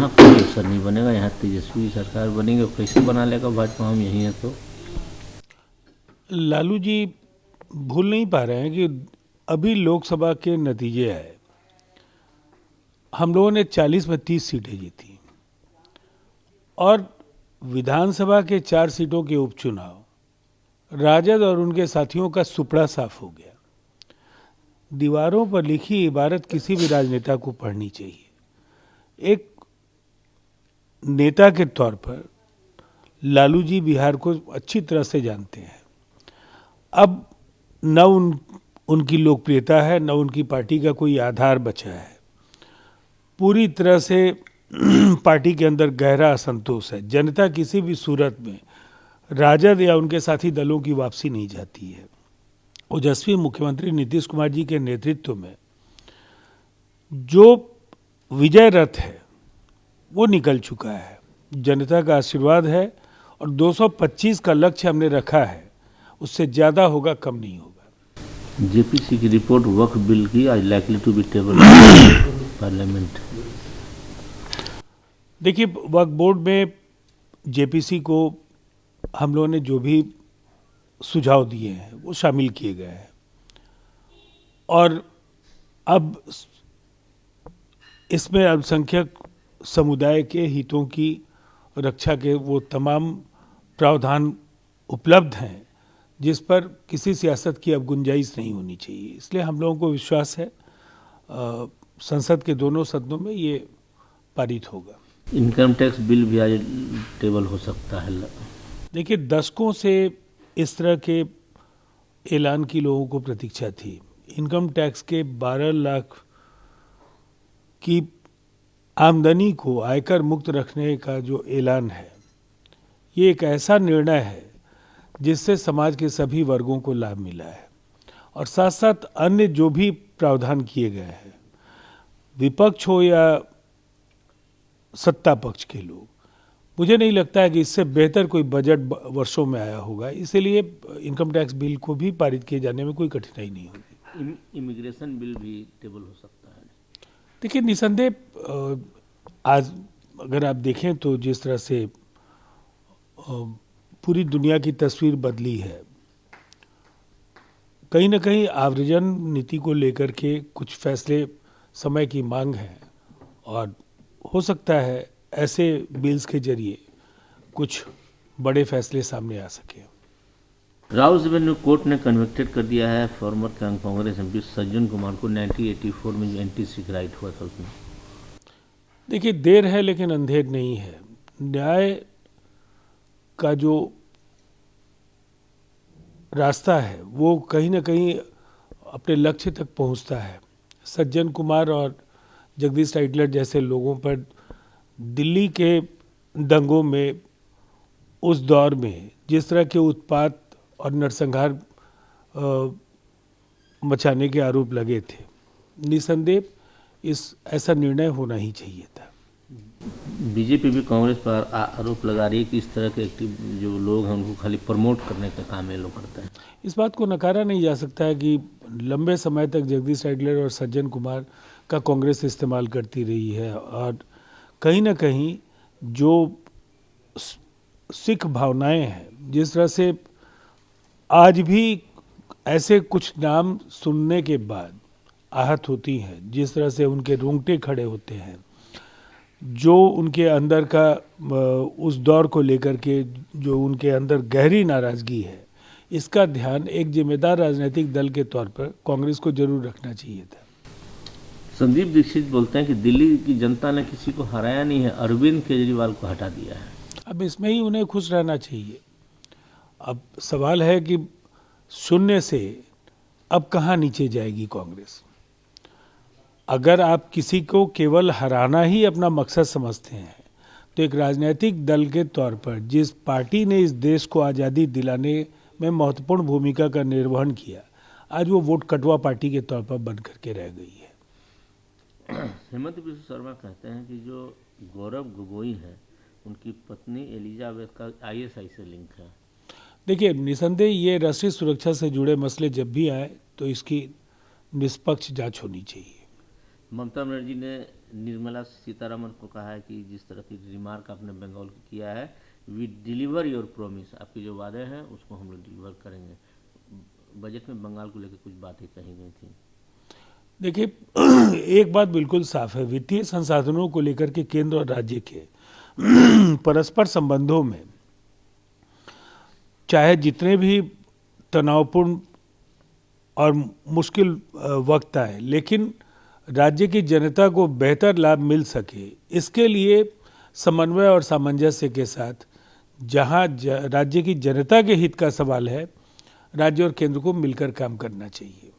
यहाँ कोई अवसर नहीं बनेगा, यहाँ तेजस्वी सरकार बनेगी। कैसे बना लेगा भाजपा, हम यही हैं तो। लालू जी भूल नहीं पा रहे हैं कि अभी लोकसभा के नतीजे आए, हम लोगों ने 40 में 30 सीटें जीती और विधानसभा के 4 सीटों के उपचुनाव राजद और उनके साथियों का सुपड़ा साफ हो गया। दीवारों पर लिखी इबारत किसी भी राजनेता को पढ़नी चाहिए। एक नेता के तौर पर लालू जी बिहार को अच्छी तरह से जानते हैं। अब न उनकी लोकप्रियता है, न उनकी पार्टी का कोई आधार बचा है। पूरी तरह से पार्टी के अंदर गहरा असंतोष है। जनता किसी भी सूरत में राजद या उनके साथी दलों की वापसी नहीं चाहती है। ओजस्वी मुख्यमंत्री नीतीश कुमार जी के नेतृत्व में जो विजय रथ है वो निकल चुका है। जनता का आशीर्वाद है और 225 का लक्ष्य हमने रखा है, उससे ज़्यादा होगा, कम नहीं होगा। जेपीसी की रिपोर्ट वक्फ बिल की आज likely to be table parliament. देखिए, वक्फ बोर्ड में जेपीसी को हम लोगों ने जो भी सुझाव दिए हैं वो शामिल किए गए हैं और अब इसमें अल्पसंख्यक समुदाय के हितों की रक्षा के वो तमाम प्रावधान उपलब्ध हैं जिस पर किसी सियासत की अब गुंजाइश नहीं होनी चाहिए। इसलिए हम लोगों को विश्वास है संसद के दोनों सदनों में ये पारित होगा। इनकम टैक्स बिल भी आज टेबल हो सकता है। देखिए, दशकों से इस तरह के ऐलान की लोगों को प्रतीक्षा थी। इनकम टैक्स के 12 लाख की आमदनी को आयकर मुक्त रखने का जो ऐलान है, ये एक ऐसा निर्णय है जिससे समाज के सभी वर्गों को लाभ मिला है और साथ साथ अन्य जो भी प्रावधान किए गए हैं, विपक्ष हो या सत्ता पक्ष के लोग, मुझे नहीं लगता है कि इससे बेहतर कोई बजट वर्षों में आया होगा। इसीलिए इनकम टैक्स बिल को भी पारित किए जाने में कोई कठिनाई नहीं होगी। इमिग्रेशन बिल भी टेबल हो सकता है। देखिए, निसंदेह आज अगर आप देखें तो जिस तरह से पूरी दुनिया की तस्वीर बदली है, कहीं ना कहीं आव्रजन नीति को लेकर के कुछ फैसले समय की मांग है और हो सकता है ऐसे बिल्स के जरिए कुछ बड़े फैसले सामने आ सके। राउस रेवेन्यू कोर्ट ने कन्विक्टेड कर दिया है फॉर्मर कांग्रेस एमपी सज्जन कुमार को 1984 में जो एंटी सिख राइट हुआ था उसमें। देखिए, देर है लेकिन अंधेर नहीं है। न्याय का जो रास्ता है वो कहीं ना कहीं अपने लक्ष्य तक पहुंचता है। सज्जन कुमार और जगदीश टाइटलर जैसे लोगों पर दिल्ली के दंगों में उस दौर में जिस तरह के उत्पात और नरसंहार मचाने के आरोप लगे थे, निसंदेह ऐसा निर्णय होना ही चाहिए था। बीजेपी भी कांग्रेस पर आरोप लगा रही है कि इस तरह के जो लोग हैं उनको खाली प्रमोट करने का काम ये लोग करते हैं। इस बात को नकारा नहीं जा सकता है कि लंबे समय तक जगदीश टाइटलर और सज्जन कुमार का कांग्रेस इस्तेमाल करती रही है और कहीं ना कहीं जो सिख भावनाएं हैं, जिस तरह से आज भी ऐसे कुछ नाम सुनने के बाद आहत होती हैं, जिस तरह से उनके रोंगटे खड़े होते हैं, जो उनके अंदर का उस दौर को लेकर के जो उनके अंदर गहरी नाराजगी है, इसका ध्यान एक जिम्मेदार राजनीतिक दल के तौर पर कांग्रेस को जरूर रखना चाहिए था। संदीप दीक्षित बोलते हैं कि दिल्ली की जनता ने किसी को हराया नहीं है, अरविंद केजरीवाल को हटा दिया है। अब इसमें ही उन्हें खुश रहना चाहिए। अब सवाल है कि शून्य से अब कहाँ नीचे जाएगी कांग्रेस। अगर आप किसी को केवल हराना ही अपना मकसद समझते हैं तो एक राजनीतिक दल के तौर पर जिस पार्टी ने इस देश को आज़ादी दिलाने में महत्वपूर्ण भूमिका का निर्वहन किया, आज वो वोट कटवा पार्टी के तौर पर बन करके रह गई है। हेमंत बिस्व शर्मा कहते हैं कि जो गौरव गोगोई हैं उनकी पत्नी एलिजाबेथ का आईएसआई से लिंक है। देखिए, निसंदेह ये राष्ट्रीय सुरक्षा से जुड़े मसले जब भी आए तो इसकी निष्पक्ष जांच होनी चाहिए। ममता बनर्जी ने निर्मला सीतारमण को कहा है कि जिस तरह की रिमार्क आपने बंगाल को किया है, वी डिलीवर योर प्रॉमिस, आपके जो वादे हैं उसको हम लोग डिलीवर करेंगे। बजट में बंगाल को लेकर कुछ बातें कही गई थी। देखिए, एक बात बिल्कुल साफ है, वित्तीय संसाधनों को लेकर के केंद्र और राज्य के परस्पर संबंधों में चाहे जितने भी तनावपूर्ण और मुश्किल वक्त आए, लेकिन राज्य की जनता को बेहतर लाभ मिल सके, इसके लिए समन्वय और सामंजस्य के साथ जहां राज्य की जनता के हित का सवाल है, राज्य और केंद्र को मिलकर काम करना चाहिए।